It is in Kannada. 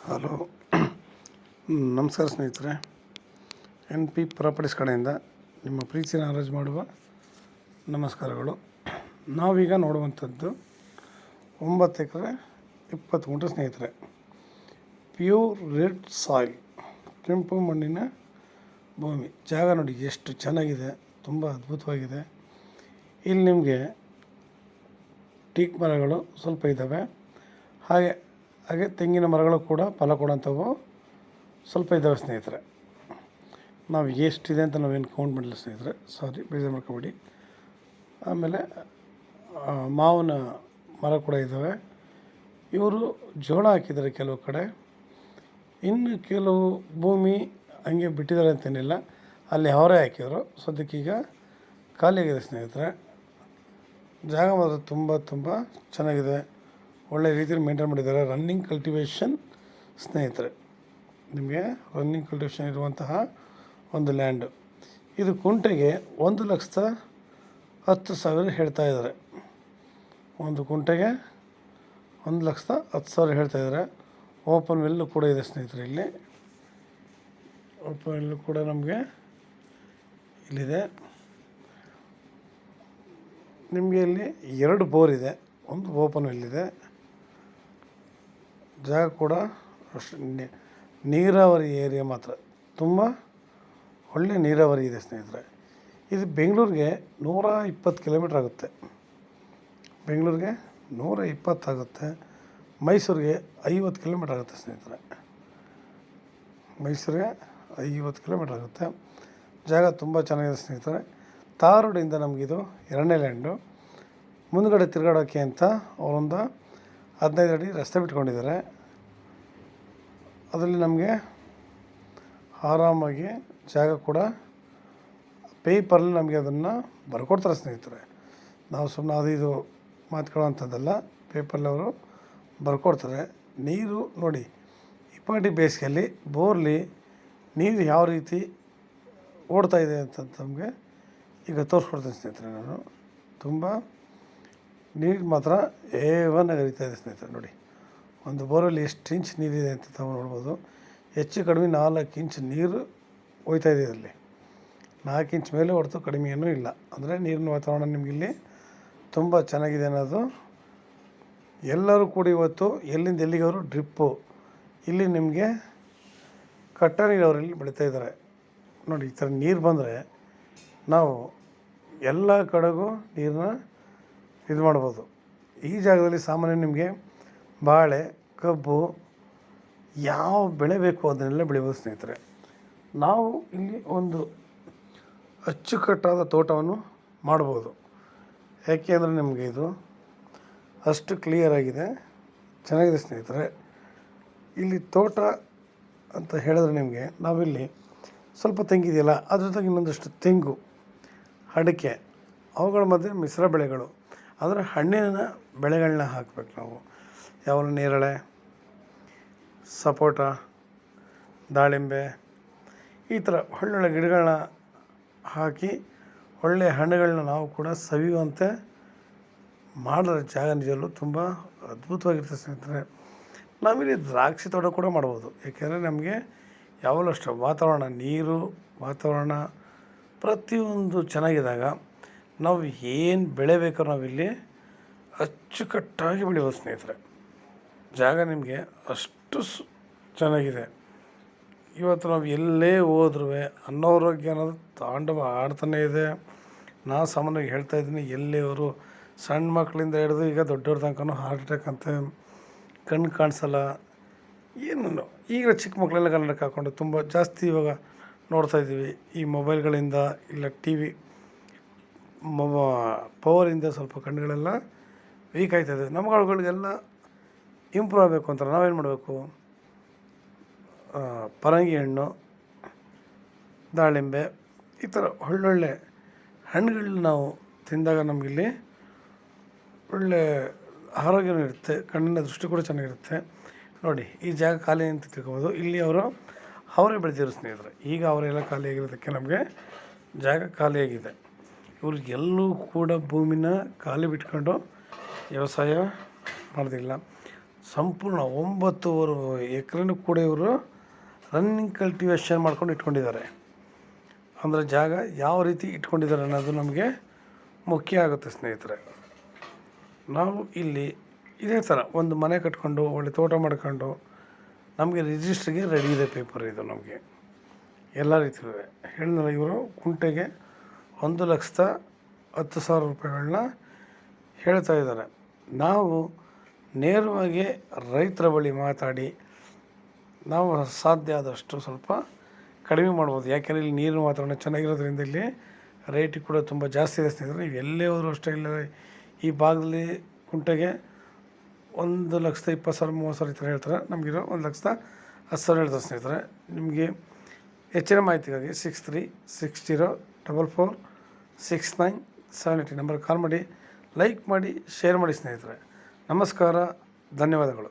ಹಲೋ, ನಮಸ್ಕಾರ ಸ್ನೇಹಿತರೆ. ಎನ್ ಪಿ ಪ್ರಾಪರ್ಟೀಸ್ ಕಡೆಯಿಂದ ನಿಮ್ಮ ಪ್ರೀತಿನ ಅರೇಂಜ್ ಮಾಡುವ ನಮಸ್ಕಾರಗಳು. ನಾವೀಗ ನೋಡುವಂಥದ್ದು 9 ಎಕರೆ 20 ಗುಂಟೆ ಸ್ನೇಹಿತರೆ. ಪ್ಯೂರ್ ರೆಡ್ ಸಾಯಿಲ್, ಕೆಂಪು ಮಣ್ಣಿನ ಭೂಮಿ. ಜಾಗ ನೋಡಿ ಎಷ್ಟು ಚೆನ್ನಾಗಿದೆ, ತುಂಬ ಅದ್ಭುತವಾಗಿದೆ. ಇಲ್ಲಿ ನಿಮಗೆ ಟೀಕ್ ಮರಗಳು ಸ್ವಲ್ಪ ಇದ್ದಾವೆ, ಹಾಗೆ ತೆಂಗಿನ ಮರಗಳು ಕೂಡ ಫಲ ಕೊಡೋಂಥವು ಸ್ವಲ್ಪ ಇದ್ದಾವೆ ಸ್ನೇಹಿತರೆ. ನಾವು ಎಷ್ಟಿದೆ ಅಂತ ನಾವೇನು ಕೌಂಟ್ ಮಾಡಿಲ್ಲ ಸ್ನೇಹಿತರೆ, ಸಾರಿ, ಬೇಜಾರು ಮಾಡ್ಕೊಬೇಡಿ. ಆಮೇಲೆ ಮಾವಿನ ಮರ ಕೂಡ ಇದ್ದಾವೆ. ಇವರು ಜೋಳ ಹಾಕಿದ್ದಾರೆ ಕೆಲವು ಕಡೆ, ಇನ್ನು ಕೆಲವು ಭೂಮಿ ಹಂಗೆ ಬಿಟ್ಟಿದ್ದಾರೆ ಅಂತೇನಿಲ್ಲ, ಅಲ್ಲಿ ಅವರೇ ಹಾಕಿದರು. ಸದ್ಯಕ್ಕೀಗ ಖಾಲಿಯಾಗಿದೆ ಸ್ನೇಹಿತರೆ. ಜಾಗ ಮಾತ್ರ ತುಂಬ ಚೆನ್ನಾಗಿದೆ, ಒಳ್ಳೆ ರೀತಿಯಲ್ಲಿ ಮೇಂಟೈನ್ ಮಾಡಿದ್ದಾರೆ. ರನ್ನಿಂಗ್ ಕಲ್ಟಿವೇಷನ್ ಸ್ನೇಹಿತರೆ, ನಿಮಗೆ ರನ್ನಿಂಗ್ ಕಲ್ಟಿವೇಷನ್ ಇರುವಂತಹ ಒಂದು ಲ್ಯಾಂಡು. ಇದು ಕುಂಟೆಗೆ 1,10,000 ಹೇಳ್ತಾ ಇದ್ದಾರೆ. ಒಂದು ಕುಂಟೆಗೆ 1,10,000 ಹೇಳ್ತಾ ಇದ್ದಾರೆ. ಓಪನ್ ವೆಲ್ಲು ಕೂಡ ಇದೆ ಸ್ನೇಹಿತರೆ. ಇಲ್ಲಿ ಓಪನ್ ವೆಲ್ಲು ಕೂಡ ನಮಗೆ ಇಲ್ಲಿದೆ. ನಿಮಗೆ ಇಲ್ಲಿ 2 ಬೋರ್ ಇದೆ, ಒಂದು ಓಪನ್ ವೆಲ್ ಇದೆ. ಜಾಗ ಕೂಡ ಅಷ್ಟು ನೀರಾವರಿ ಏರಿಯಾ, ಮಾತ್ರ ತುಂಬ ಒಳ್ಳೆಯ ನೀರಾವರಿ ಇದೆ ಸ್ನೇಹಿತರೆ. ಇದು ಬೆಂಗಳೂರಿಗೆ 120 ಕಿಲೋಮೀಟ್ರ್ ಆಗುತ್ತೆ. ಬೆಂಗಳೂರಿಗೆ 120 ಆಗುತ್ತೆ. ಮೈಸೂರಿಗೆ 50 ಕಿಲೋಮೀಟ್ರ್ ಆಗುತ್ತೆ ಸ್ನೇಹಿತರೆ. ಮೈಸೂರಿಗೆ 50 ಕಿಲೋಮೀಟ್ರ್ ಆಗುತ್ತೆ. ಜಾಗ ತುಂಬ ಚೆನ್ನಾಗಿದೆ ಸ್ನೇಹಿತರೆ. ತಾರ್ ರೋಡಿಂದ ನಮಗಿದು 2ನೇ ಲ್ಯಾಂಡು. ಮುಂದುಗಡೆ ತಿರುಗಾಡೋಕ್ಕೆ ಅಂತ ಅವರೊಂದು 15 ಅಡಿ ರಸ್ತೆ ಬಿಟ್ಕೊಂಡಿದ್ದಾರೆ. ಅದರಲ್ಲಿ ನಮಗೆ ಆರಾಮಾಗಿ ಜಾಗ ಕೂಡ ಪೇಪರಲ್ಲಿ ನಮಗೆ ಅದನ್ನು ಬರ್ಕೊಡ್ತಾರೆ ಸ್ನೇಹಿತರೆ. ನಾವು ಸುಮ್ಮನೆ ಅದು ಇದು ಮಾತ್ಕೊಳ್ಳೋವಂಥದ್ದಲ್ಲ, ಪೇಪರಲ್ಲಿ ಅವರು ಬರ್ಕೊಡ್ತಾರೆ. ನೀರು ನೋಡಿ, ಇಪ್ಪಟಿ ಬೇಸಿಗೆಯಲ್ಲಿ ಬೋರ್ಲಿ ನೀರು ಯಾವ ರೀತಿ ಓಡ್ತಾಯಿದೆ ಅಂತ ನಮಗೆ ಈಗ ತೋರಿಸ್ಕೊಡ್ತೀನಿ ಸ್ನೇಹಿತರೆ. ನಾನು ತುಂಬ ನೀರು ಮಾತ್ರ ಏವನ್ನಾಗಿ ಹರಿತಾ ಇದೆ ಸ್ನೇಹಿತರೆ. ನೋಡಿ, ಒಂದು ಬೋರಲ್ಲಿ ಎಷ್ಟು ಇಂಚ್ ನೀರಿದೆ ಅಂತ ತಾವು ನೋಡ್ಬೋದು. ಹೆಚ್ಚು ಕಡಿಮೆ 4 ಇಂಚ್ ನೀರು ಹೋಯ್ತಾ ಇದೆ ಅಲ್ಲಿ. 4 ಇಂಚ್ ಮೇಲೆ ಹೊರತು ಕಡಿಮೆ ಏನೂ ಇಲ್ಲ. ಅಂದರೆ ನೀರಿನ ವಾತಾವರಣ ನಿಮಗಿಲ್ಲಿ ತುಂಬ ಚೆನ್ನಾಗಿದೆ ಅನ್ನೋದು. ಎಲ್ಲರೂ ಕೂಡ ಇವತ್ತು ಎಲ್ಲಿಂದ ಎಲ್ಲಿಗವರು ಡ್ರಿಪ್ಪು, ಇಲ್ಲಿ ನಿಮಗೆ ಕಟ್ಟ ನೀರಾವರಿಯಲ್ಲಿ ಬೆಳೀತಾ ಇದ್ದಾರೆ. ನೋಡಿ, ಈ ಥರ ನೀರು ಬಂದರೆ ನಾವು ಎಲ್ಲ ಕಡೆಗೂ ನೀರನ್ನ ಇದು ಮಾಡ್ಬೋದು. ಈ ಜಾಗದಲ್ಲಿ ಸಾಮಾನ್ಯ ನಿಮಗೆ ಬಾಳೆ, ಕಬ್ಬು, ಯಾವ ಬೆಳೆ ಬೇಕು ಅದನ್ನೆಲ್ಲ ಬೆಳಿಬೋದು ಸ್ನೇಹಿತರೆ. ನಾವು ಇಲ್ಲಿ ಒಂದು ಅಚ್ಚುಕಟ್ಟಾದ ತೋಟವನ್ನು ಮಾಡ್ಬೋದು. ಯಾಕೆ ಅಂದರೆ ನಿಮಗೆ ಇದು ಅಷ್ಟು ಕ್ಲಿಯರಾಗಿದೆ, ಚೆನ್ನಾಗಿದೆ ಸ್ನೇಹಿತರೆ. ಇಲ್ಲಿ ತೋಟ ಅಂತ ಹೇಳಿದ್ರೆ ನಿಮಗೆ ನಾವಿಲ್ಲಿ ಸ್ವಲ್ಪ ತೆಂಗಿದೆಯಲ್ಲ, ಅದ್ರ ಜೊತೆಗೆ ಇನ್ನೊಂದಷ್ಟು ತೆಂಗು, ಅಡಿಕೆ, ಅವುಗಳ ಮಧ್ಯೆ ಮಿಶ್ರ ಬೆಳೆಗಳು, ಅಂದರೆ ಹಣ್ಣಿನ ಬೆಳೆಗಳನ್ನ ಹಾಕಬೇಕು ನಾವು. ಯಾವ ನೇರಳೆ, ಸಪೋಟ, ದಾಳಿಂಬೆ, ಈ ಥರ ಒಳ್ಳೊಳ್ಳೆ ಗಿಡಗಳನ್ನ ಹಾಕಿ ಒಳ್ಳೆಯ ಹಣ್ಣುಗಳನ್ನ ನಾವು ಕೂಡ ಸವಿಯುವಂತೆ ಮಾಡಿದ್ರೆ ಜಾಗ ನಿಜವಲ್ಲೂ ತುಂಬ ಅದ್ಭುತವಾಗಿರ್ತದೆ ಸ್ನೇಹಿತರೆ. ನಾವಿಲ್ಲಿ ದ್ರಾಕ್ಷಿ ತೋಟ ಕೂಡ ಮಾಡ್ಬೋದು. ಏಕೆಂದರೆ ನಮಗೆ ಯಾವಾಗಲೂ ಅಷ್ಟೇ ವಾತಾವರಣ, ನೀರು, ವಾತಾವರಣ ಪ್ರತಿಯೊಂದು ಚೆನ್ನಾಗಿದ್ದಾಗ ನಾವು ಏನು ಬೆಳೆ ಬೇಕಾದ್ರೂ ನಾವಿಲ್ಲಿ ಅಚ್ಚುಕಟ್ಟಾಗಿ ಬೆಳಿಬೋದು ಸ್ನೇಹಿತರೆ. ಜಾಗ ನಿಮಗೆ ಅಷ್ಟು ಚೆನ್ನಾಗಿದೆ. ಇವತ್ತು ನಾವು ಎಲ್ಲೇ ಹೋದ್ರೂ ಅನಾರೋಗ್ಯ ಅನ್ನೋದು ತಾಂಡವ ಆಡ್ತಾನೇ ಇದೆ. ನಾನು ಸಾಮಾನ್ಯವಾಗಿ ಹೇಳ್ತಾಯಿದ್ದೀನಿ, ಎಲ್ಲಿಯವರು ಸಣ್ಣ ಮಕ್ಕಳಿಂದ ಹಿಡಿದು ಈಗ ದೊಡ್ಡವ್ರ ತನಕ ಹಾರ್ಟ್ ಅಟ್ಯಾಕ್ ಅಂತ, ಕಣ್ಣು ಕಾಣಿಸಲ್ಲ, ಏನು ಈಗ ಚಿಕ್ಕ ಮಕ್ಕಳೆಲ್ಲ ಕನ್ನಡಕ್ಕೆ ಹಾಕ್ಕೊಂಡು ತುಂಬ ಜಾಸ್ತಿ ಇವಾಗ ನೋಡ್ತಾಯಿದ್ದೀವಿ. ಈ ಮೊಬೈಲ್ಗಳಿಂದ ಇಲ್ಲ ಟಿ ವಿ ಪವರಿಂದ ಸ್ವಲ್ಪ ಕಣ್ಣುಗಳೆಲ್ಲ ವೀಕ್ ಆಗ್ತಾಯಿದೆ. ನಮ್ಗಳಿಗೆಲ್ಲ ಇಂಪ್ರೂವ್ ಆಗಬೇಕು ಅಂತ ನಾವೇನು ಮಾಡಬೇಕು? ಪರಂಗಿ ಹಣ್ಣು, ದಾಳಿಂಬೆ, ಈ ಥರ ಒಳ್ಳೊಳ್ಳೆ ಹಣ್ಣುಗಳನ್ನ ನಾವು ತಿಂದಾಗ ನಮಗಿಲ್ಲಿ ಒಳ್ಳೆ ಆರೋಗ್ಯನೂ ಇರುತ್ತೆ, ಕಣ್ಣಿನ ದೃಷ್ಟಿ ಕೂಡ ಚೆನ್ನಾಗಿರುತ್ತೆ. ನೋಡಿ, ಈ ಜಾಗ ಖಾಲಿ ಅಂತ ತಿಳ್ಕೊಬೋದು. ಇಲ್ಲಿ ಅವರೇ ಬೆಳೆದಿರೋ ಸ್ನೇಹಿತರೆ. ಈಗ ಅವರೆಲ್ಲ ಖಾಲಿಯಾಗಿರೋದಕ್ಕೆ ನಮಗೆ ಜಾಗ ಖಾಲಿಯಾಗಿದೆ. ಇವ್ರಿಗೆಲ್ಲೂ ಕೂಡ ಭೂಮಿನ ಖಾಲಿ ಬಿಟ್ಕೊಂಡು ವ್ಯವಸಾಯ ಮಾಡೋದಿಲ್ಲ. ಸಂಪೂರ್ಣ 9 ಎಕರೆನೂ ಕೂಡ ಇವರು ರನ್ನಿಂಗ್ ಕಲ್ಟಿವೇಷನ್ ಮಾಡ್ಕೊಂಡು ಇಟ್ಕೊಂಡಿದ್ದಾರೆ. ಅಂದರೆ ಜಾಗ ಯಾವ ರೀತಿ ಇಟ್ಕೊಂಡಿದ್ದಾರೆ ಅನ್ನೋದು ನಮಗೆ ಮುಖ್ಯ ಆಗುತ್ತೆ ಸ್ನೇಹಿತರೆ. ನಾವು ಇಲ್ಲಿ ಇದೇ ಥರ ಒಂದು ಮನೆ ಕಟ್ಕೊಂಡು ಒಳ್ಳೆ ತೋಟ ಮಾಡ್ಕೊಂಡು ನಮಗೆ ರಿಜಿಸ್ಟ್ರಿಗೆ ರೆಡಿ ಇದೆ ಪೇಪರ್. ಇದು ನಮಗೆ ಎಲ್ಲ ರೀತಿ ಇದೆ. ಹೇಳಿದ್ನಲ್ಲ, ಇವರು ಕುಂಟೆಗೆ 1,10,000 ರೂಪಾಯಿಗಳನ್ನ ಹೇಳ್ತಾ ಇದ್ದಾರೆ. ನಾವು ನೇರವಾಗಿ ರೈತರ ಬಳಿ ಮಾತಾಡಿ ನಾವು ಸಾಧ್ಯ ಆದಷ್ಟು ಸ್ವಲ್ಪ ಕಡಿಮೆ ಮಾಡ್ಬೋದು. ಯಾಕೆಂದರೆ ಇಲ್ಲಿ ನೀರಿನ ವಾತಾವರಣ ಚೆನ್ನಾಗಿರೋದ್ರಿಂದ ಇಲ್ಲಿ ರೇಟ್ ಕೂಡ ತುಂಬ ಜಾಸ್ತಿ ಇದೆ ಸ್ನೇಹಿತರೆ. ನೀವು ಎಲ್ಲೇ ಹೋದರೂ ಅಷ್ಟೇ ಇಲ್ಲ, ಈ ಭಾಗದಲ್ಲಿ ಕುಂಟೆಗೆ 1,20,000, 20,000, 30,000 ಈ ಥರ ಹೇಳ್ತಾರೆ. ನಮಗಿರೋ 1,10,000 ಹೇಳ್ತಾರೆ ಸ್ನೇಹಿತರೆ. ನಿಮಗೆ ಹೆಚ್ಚಿನ ಮಾಹಿತಿಗಾಗಿ 6360446978 ನಂಬರ್ ಕಾಲ್ ಮಾಡಿ, ಲೈಕ್ ಮಾಡಿ, ಶೇರ್ ಮಾಡಿ ಸ್ನೇಹಿತರೆ. ನಮಸ್ಕಾರ, ಧನ್ಯವಾದಗಳು.